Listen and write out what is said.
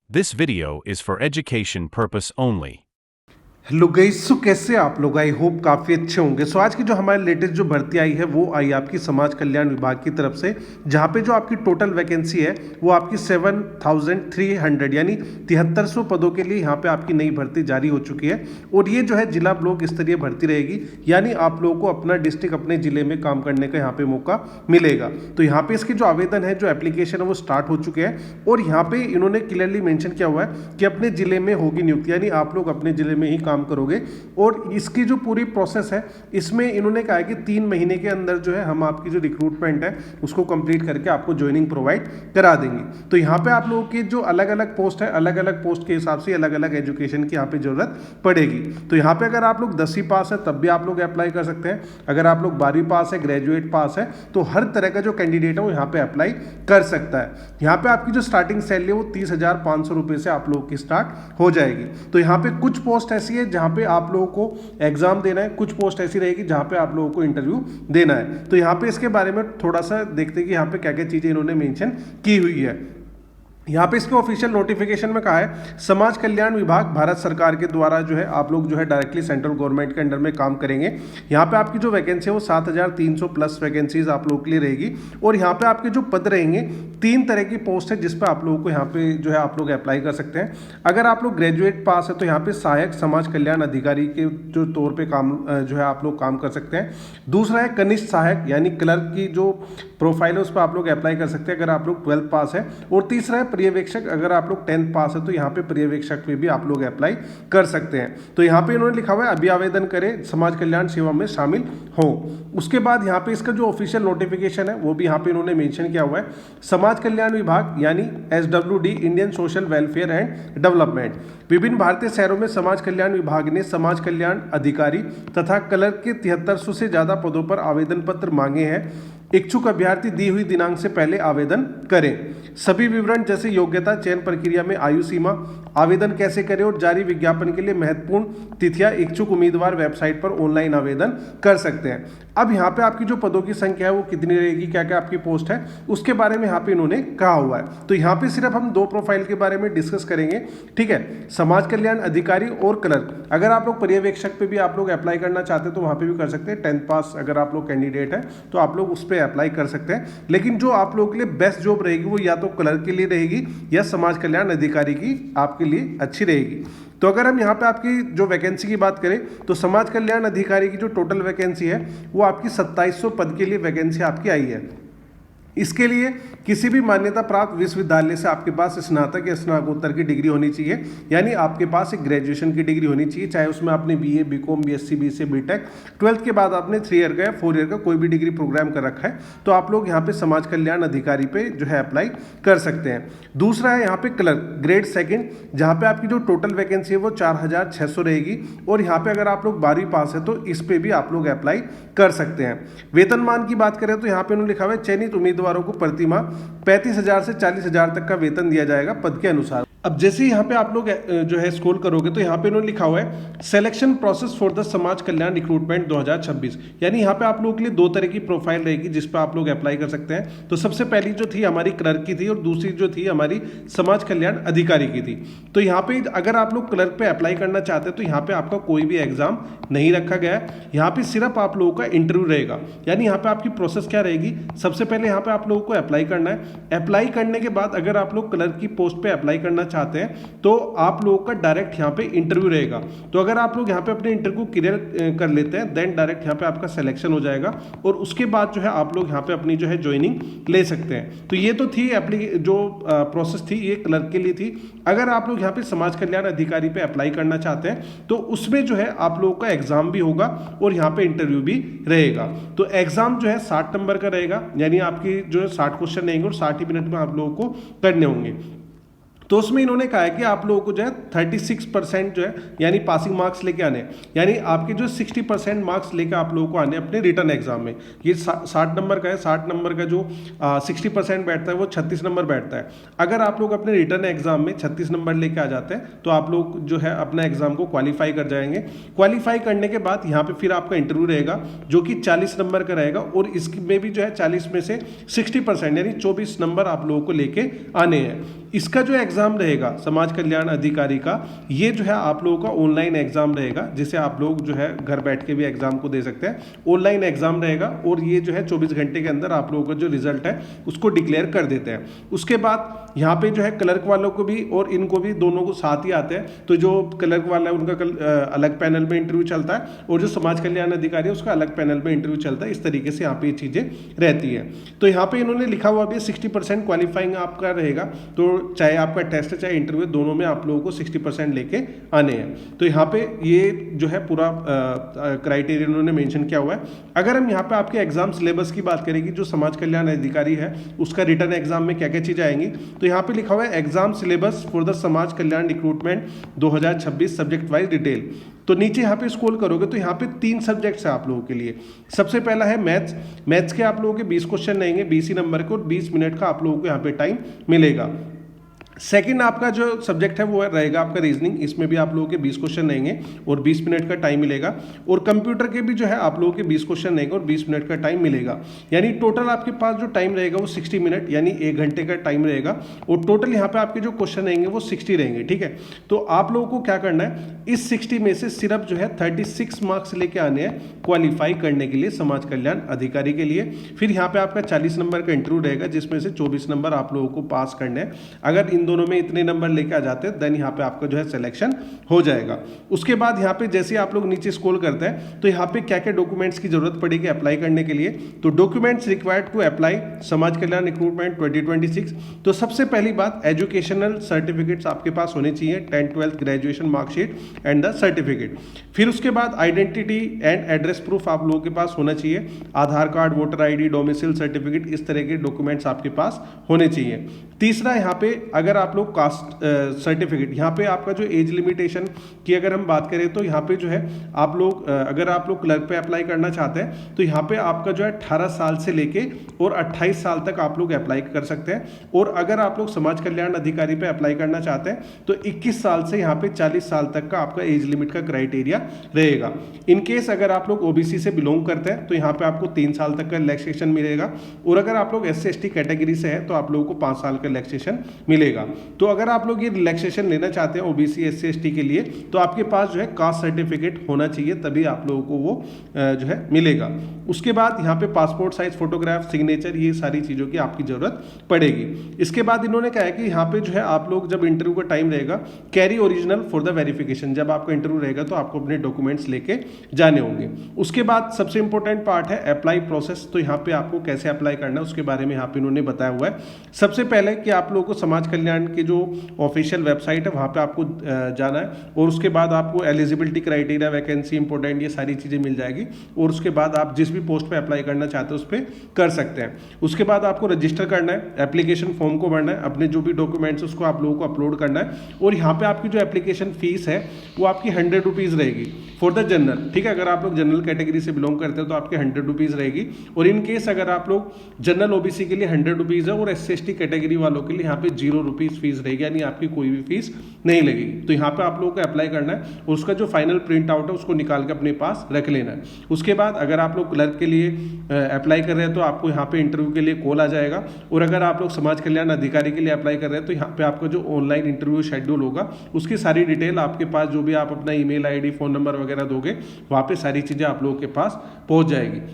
This video is for education purpose only. Hello guys, so कैसे आप लोग? I hope काफ़ी अच्छे होंगे। सो आज की जो हमारी लेटेस्ट जो भर्ती आई है वो आई आपकी समाज कल्याण विभाग की तरफ से, जहाँ पे जो आपकी टोटल वैकेंसी है वो आपकी 7300 यानी 7300 पदों के लिए यहाँ पे आपकी नई भर्ती जारी हो चुकी है। और ये जो है जिला ब्लॉक स्तरीय भर्ती रहेगी, यानी आप लोगों को अपना डिस्ट्रिक्ट अपने जिले में काम करने का यहाँ पे मौका मिलेगा। तो यहाँ पे इसके जो आवेदन है, जो एप्लीकेशन है वो स्टार्ट हो चुके हैं और यहाँ पे इन्होंने क्लियरली मेंशन किया हुआ है कि अपने जिले में होगी नियुक्ति, यानी आप लोग अपने जिले में ही काम करोगे। और इसकी जो पूरी प्रोसेस है इसमें इन्होंने कहा है कि 3 महीने के अंदर जो है हम आपकी जो रिक्रूटमेंट है उसको कंप्लीट करके आपको ज्वाइनिंग प्रोवाइड करा देंगे। तो यहाँ पे आप लोगों की जो अलग अलग पोस्ट है, अलग अलग पोस्ट के हिसाब से अलग अलग एजुकेशन की यहाँ पे जरूरत पड़ेगी। तो यहाँ पे अगर आप लोग 10वीं पास है तब भी आप लोग अप्लाई कर सकते हैं। अगर आप लोग 12वीं पास है, ग्रेजुएट पास है, तो हर तरह का जो कैंडिडेट है वो यहाँ पे अप्लाई कर सकता है। यहाँ पे आपकी जो स्टार्टिंग सैलरी है वो 30,500 रुपये से आप लोगों की स्टार्ट हो जाएगी। तो यहाँ पे कुछ पोस्ट ऐसी है जहाँ पे आप लोगों को एग्जाम देना है, कुछ पोस्ट ऐसी रहेगी जहाँ पे आप लोगों को इंटरव्यू देना है। तो यहाँ पे इसके बारे में थोड़ा सा देखते हैं कि यहाँ पे क्या क्या चीज़ें इन्होंने मेंशन की हुई है। यहाँ पे इसके ऑफिशियल नोटिफिकेशन में कहा है समाज कल्याण विभाग भारत सरकार के द्वारा जो है आप लोग जो है डायरेक्टली सेंट्रल गवर्नमेंट के अंडर में काम करेंगे। यहाँ पे आपकी जो वैकेंसी है वो 7300 प्लस वैकेंसीज आप लोगों के लिए रहेगी। और यहाँ पे आपके जो पद रहेंगे, 3 तरह की पोस्ट है जिस पे आप लोगों को यहाँ पे जो है आप लोग अप्लाई कर सकते हैं। अगर आप लोग ग्रेजुएट पास है तो यहाँ पे सहायक समाज कल्याण अधिकारी के जो तौर पे काम जो है आप लोग काम कर सकते हैं। दूसरा है कनिष्ठ सहायक यानी क्लर्क की जो प्रोफाइल है उस पर आप लोग अप्लाई कर सकते हैं अगर आप लोग 12th पास है। और तीसरा है पर्यवेक्षक, अगर आप लोग 10th पास है तो यहाँ पे पर्यवेक्षक पे भी आप लोग अप्लाई कर सकते हैं। तो यहाँ पे इन्होंने लिखा हुआ है अभी आवेदन करें, समाज कल्याण सेवा में शामिल हो। उसके बाद यहाँ पे इसका जो ऑफिशियल नोटिफिकेशन है वो भी यहाँ पे इन्होंने मेंशन किया हुआ है समाज कल्याण विभाग यानी SWD Indian social welfare and development. विभिन्न भारतीय शहरों में समाज कल्याण विभाग ने समाज कल्याण अधिकारी तथा क्लर्क के 7300 से ज्यादा पदों पर आवेदन पत्र मांगे हैं। इच्छुक अभ्यर्थी दी हुई दिनांक से पहले आवेदन करें। सभी विवरण जैसे योग्यता, चयन प्रक्रिया में आयु सीमा, आवेदन कैसे करें और जारी विज्ञापन के लिए महत्वपूर्ण तिथियां इच्छुक उम्मीदवार वेबसाइट पर ऑनलाइन आवेदन कर सकते हैं। अब यहाँ पे आपकी जो पदों की संख्या है वो कितनी रहेगी, क्या क्या आपकी पोस्ट है, उसके बारे में यहाँ पे इन्होंने कहा हुआ है। तो यहाँ पे सिर्फ हम 2 प्रोफाइल के बारे में डिस्कस करेंगे, ठीक है, समाज कल्याण अधिकारी और क्लर्क। अगर आप लोग पर्यवेक्षक पे भी आप लोग अप्लाई करना चाहते हैं तो वहाँ पे भी कर सकते हैं। 10th पास अगर आप लोग कैंडिडेट है तो आप लोग उस पर अप्लाई कर सकते हैं। लेकिन जो आप लोगों के लिए बेस्ट जॉब रहेगी वो या तो क्लर्क के लिए रहेगी या समाज कल्याण अधिकारी की आपके लिए अच्छी रहेगी। तो अगर हम यहाँ पे आपकी जो वैकेंसी की बात करें तो समाज कल्याण अधिकारी की जो टोटल वैकेंसी है वो आपकी 2700 पद के लिए वैकेंसी आपकी आई है। इसके लिए किसी भी मान्यता प्राप्त विश्वविद्यालय से आपके पास स्नातक या स्नातकोत्तर की डिग्री होनी चाहिए, यानी आपके पास एक ग्रेजुएशन की डिग्री होनी चाहिए, चाहे उसमें आपने BA, BCom, BSc, BCA, BTech, 12th के बाद आपने 3 ईयर का या 4 ईयर का कोई भी डिग्री प्रोग्राम कर रखा है तो आप लोग यहाँ पे समाज कल्याण अधिकारी पे जो है अप्लाई कर सकते हैं। दूसरा है यहाँ पे क्लर्क ग्रेड 2, जहाँ पे आपकी जो टोटल वैकेंसी है वो 4600 रहेगी। और यहाँ पे अगर आप लोग 12वीं पास है तो इस पे भी आप लोग अप्लाई कर सकते हैं। वेतनमान की बात करें तो यहाँ पे उन्होंने लिखा हुआ है चयनित उम्मीदवारों को प्रति माह 35,000 से 40,000 तक का वेतन दिया जाएगा पद के अनुसार। अब जैसे ही यहाँ पे आप लोग जो है स्क्रॉल करोगे तो यहाँ पे उन्होंने लिखा हुआ है सिलेक्शन प्रोसेस फॉर द समाज कल्याण रिक्रूटमेंट 2026, यानी यहाँ पे आप लोगों के लिए 2 तरह की प्रोफाइल रहेगी जिस पे आप लोग अप्लाई कर सकते हैं। तो सबसे पहली जो थी हमारी क्लर्क की थी और दूसरी जो थी हमारी समाज कल्याण अधिकारी की थी। तो यहाँ पे अगर आप लोग क्लर्क पे अप्लाई करना चाहते हैं तो यहाँ पे आपका कोई भी एग्जाम नहीं रखा गया है, यहाँ पे सिर्फ आप लोगों का इंटरव्यू रहेगा। यानी यहाँ पे आपकी प्रोसेस क्या रहेगी, सबसे पहले यहाँ पे आप लोगों को अप्लाई करना है। अप्लाई करने के बाद अगर आप लोग क्लर्क की पोस्ट पे अप्लाई करना चाहते हैं तो आप लोगों का डायरेक्ट यहाँ पे इंटरव्यू रहेगा। तो अगर आप लोग यहाँ पे अपने इंटरव्यू क्लियर कर लेते हैं देन डायरेक्ट यहाँ पे आपका सिलेक्शन हो जाएगा और उसके बाद जो है आप लोग यहाँ पे अपनी जो है ज्वाइनिंग ले सकते हैं। तो ये तो थी अपनी जो प्रोसेस थी, ये क्लर्क के लिए थी। अगर आप लोग यहाँ पे समाज कल्याण अधिकारी पे अप्लाई करना चाहते हैं तो उसमें जो है आप लोगों का एग्जाम भी होगा और यहाँ पे इंटरव्यू भी रहेगा। तो एग्जाम जो है 60 नंबर का रहेगा, यानी आपकी जो है 60 क्वेश्चन रहेंगे और 60 ही मिनट में आप लोगों को करने होंगे। तो उसमें इन्होंने कहा है कि आप लोगों को जो है 36% जो है यानी पासिंग मार्क्स लेके आने, यानी आपके जो 60% मार्क्स लेके आप लोगों को आने अपने रिटर्न एग्जाम में। ये 60 नंबर का है, 60 नंबर का जो 60% बैठता है वो 36 नंबर बैठता है। अगर आप लोग अपने रिटर्न एग्जाम में 36 नंबर लेके आ जाते हैं तो आप लोग जो है अपना एग्जाम को क्वालिफाई कर जाएंगे। क्वालिफाई करने के बाद यहाँ पे फिर आपका इंटरव्यू रहेगा जो कि 40 नंबर का रहेगा और इसमें भी जो है 40 में से 60% यानी 24 नंबर आप लोगों को लेके आने हैं। इसका जो एग्ज़ाम रहेगा समाज कल्याण अधिकारी का, ये जो है आप लोगों का ऑनलाइन एग्ज़ाम रहेगा, जिसे आप लोग जो है घर बैठ के भी एग्ज़ाम को दे सकते हैं। ऑनलाइन एग्ज़ाम रहेगा और ये जो है 24 घंटे के अंदर आप लोगों का जो रिजल्ट है उसको डिक्लेयर कर देते हैं। उसके बाद यहाँ पे जो है क्लर्क वालों को भी और इनको भी दोनों को साथ ही आते हैं। तो जो क्लर्क वाला है उनका अलग पैनल में इंटरव्यू चलता है और जो समाज कल्याण अधिकारी है उसका अलग पैनल में इंटरव्यू चलता है। इस तरीके से यहाँ पे ये चीज़ें रहती है। तो यहाँ पे इन्होंने लिखा हुआ भी 60% क्वालिफाइंग आपका रहेगा। तो चाहे आपका टेस्ट चाहे इंटरव्यू दोनों में आप लोगों को 60% लेके आने हैं। तो यहाँ पे ये जो है पूरा क्राइटेरिया उन्होंने मेंशन किया हुआ है। अगर हम यहाँ पे आपके एग्जाम सिलेबस की बात करेंगे, जो समाज कल्याण अधिकारी है उसका रिटर्न एग्जाम में क्या क्या चीज़ें आएंगी, तो यहाँ पे लिखा हुआ है एग्जाम सिलेबस फॉर द समाज कल्याण रिक्रूटमेंट 2026 सब्जेक्ट वाइज डिटेल। तो नीचे यहाँ पे स्क्रॉल करोगे तो यहाँ पे 3 सब्जेक्ट्स है आप लोगों के लिए। सबसे पहला है मैथ्स। मैथ्स के आप लोगों के 20 क्वेश्चन रहेंगे, 20 ही नंबर के, और 20 मिनट का आप लोगों को यहाँ पे टाइम मिलेगा। सेकंड आपका जो सब्जेक्ट है वो रहेगा आपका रीजनिंग। इसमें भी आप लोगों के 20 क्वेश्चन रहेंगे और 20 मिनट का टाइम मिलेगा। और कंप्यूटर के भी जो है आप लोगों के 20 क्वेश्चन रहेंगे और 20 मिनट का टाइम मिलेगा। यानी टोटल आपके पास जो टाइम रहेगा वो 60 मिनट यानी 1 घंटे का टाइम रहेगा। और टोटल यहाँ पे आपके जो क्वेश्चन रहेंगे वो 60 रहेंगे, ठीक है। तो आप लोगों को क्या करना है, इस 60 में से सिर्फ जो है 36 मार्क्स लेके आने हैं क्वालिफाई करने के लिए समाज कल्याण अधिकारी के लिए। फिर यहाँ पे आपका 40 नंबर का इंटरव्यू रहेगा, जिसमें से 24 नंबर आप लोगों को पास करने हैं। अगर इन दोनों में इतने नंबर लेके आ जाते हैं देन यहाँ पे आपका जो है सिलेक्शन हो जाएगा। उसके बाद यहाँ पे जैसे आप लोग नीचे स्क्रॉल करते हैं तो यहाँ पे क्या क्या डॉक्यूमेंट्स की जरूरत पड़ेगी अप्लाई करने के लिए। तो डॉक्यूमेंट्स रिक्वायर्ड टू अप्लाई समाज कल्याण रिक्रूटमेंट 2026। तो सबसे पहली बात, एजुकेशनल सर्टिफिकेट्स आपके पास होने चाहिए, 10th 12th graduation marksheet and the certificate. फिर उसके बाद आइडेंटिटी एंड एड्रेस प्रूफ आप लोगों के पास होना चाहिए, Aadhaar card, voter ID, domicile certificate, इस तरह के डॉक्यूमेंट्स आपके पास होने चाहिए। तीसरा यहाँ पे अगर आप लोग कास्ट सर्टिफिकेट, यहाँ पे आपका जो एज लिमिटेशन की अगर हम बात करें तो यहाँ पे जो है आप लोग अगर आप लोग क्लर्क पे अप्लाई करना चाहते हैं तो यहाँ पे आपका जो है 18 साल से लेके और 28 साल तक आप लोग अप्लाई कर सकते हैं। और अगर आप लोग समाज कल्याण अधिकारी पे अप्लाई करना चाहते हैं तो 21 साल से यहाँ पे 40 साल तक का आपका एज लिमिट का क्राइटेरिया रहेगा। इन केस अगर आप लोग OBC से बिलोंग करते हैं तो यहाँ पे आपको 3 साल तक का रिलैक्सेशन मिलेगा। और अगर आप लोग SC ST कैटेगरी से है तो आप लोगों को 5 साल का रिलैक्सेशन मिलेगा। तो अगर आप लोग ये रिलैक्सेशन लेना चाहते हैं OBC SC ST के लिए तो आपके पास जो है कास्ट सर्टिफिकेट होना चाहिए, तभी आप लोगों को वो जो है मिलेगा। उसके बाद यहाँ पे पासपोर्ट साइज फोटोग्राफ, सिग्नेचर, ये सारी चीज़ों की आपकी ज़रूरत पड़ेगी। इसके बाद इन्होंने कहा है कि यहाँ पे जो है आप लोग जब इंटरव्यू का टाइम रहेगा, carry original for the verification. जब आपका इंटरव्यू रहेगा तो आपको अपने डॉक्यूमेंट्स लेके जाने होंगे। उसके बाद सबसे इंपॉर्टेंट पार्ट है अप्लाई प्रोसेस। तो यहाँ पे आपको कैसे अप्लाई करना है उसके बारे में यहाँ पे इन्होंने बताया हुआ है। सबसे पहले कि आप लोगों को समाज कल्याण की जो ऑफिशियल वेबसाइट है वहाँ पे आपको जाना है और उसके बाद आपको एलिजिबिलिटी क्राइटेरिया, वैकेंसी इंपॉर्टेंट, ये सारी चीज़ें मिल जाएगी। और उसके बाद आप जिस भी पोस्ट पे अप्लाई करना चाहते हो उस पर कर सकते हैं। उसके बाद आपको रजिस्टर करना है, एप्लीकेशन फॉर्म को भरना है, अपने जो भी डॉक्यूमेंट्स उसको आप लोगों को अपलोड करना है। और यहाँ पे आपकी जो एप्लीकेशन फीस है वो आपकी 100 रुपीज़ रहेगी फॉर द जनरल, ठीक है। अगर आप लोग जनरल कैटेगरी से बिलोंग करते हो तो आपके 100 रुपीज़ रहेगी। और इन केस अगर आप लोग जनरल OBC के लिए 100 रुपीज़ है और SC ST कैटेगरी वालों के लिए यहाँ पे 0 रुपीज़ फीस रहेगी, यानी आपकी कोई भी फीस नहीं लगेगी। तो यहाँ पे आप लोगों को अप्लाई करना है और उसका जो फाइनल प्रिंट आउट है उसको निकाल के अपने पास रख लेना है। उसके बाद अगर आप लोग क्लर्क के लिए अप्लाई कर रहे हैं तो आपको यहाँ पे इंटरव्यू के लिए कॉल आ जाएगा। और अगर आप लोग समाज कल्याण अधिकारी के लिए अप्लाई कर रहे हैं तो यहाँ पे आपका जो ऑनलाइन इंटरव्यू शेड्यूल होगा उसकी सारी डिटेल आपके पास, जो भी आप अपना email ID, फ़ोन नंबर वगैरह दोगे वहाँ पे सारी चीज़ें आप लोगों के पास पहुँच जाएगी।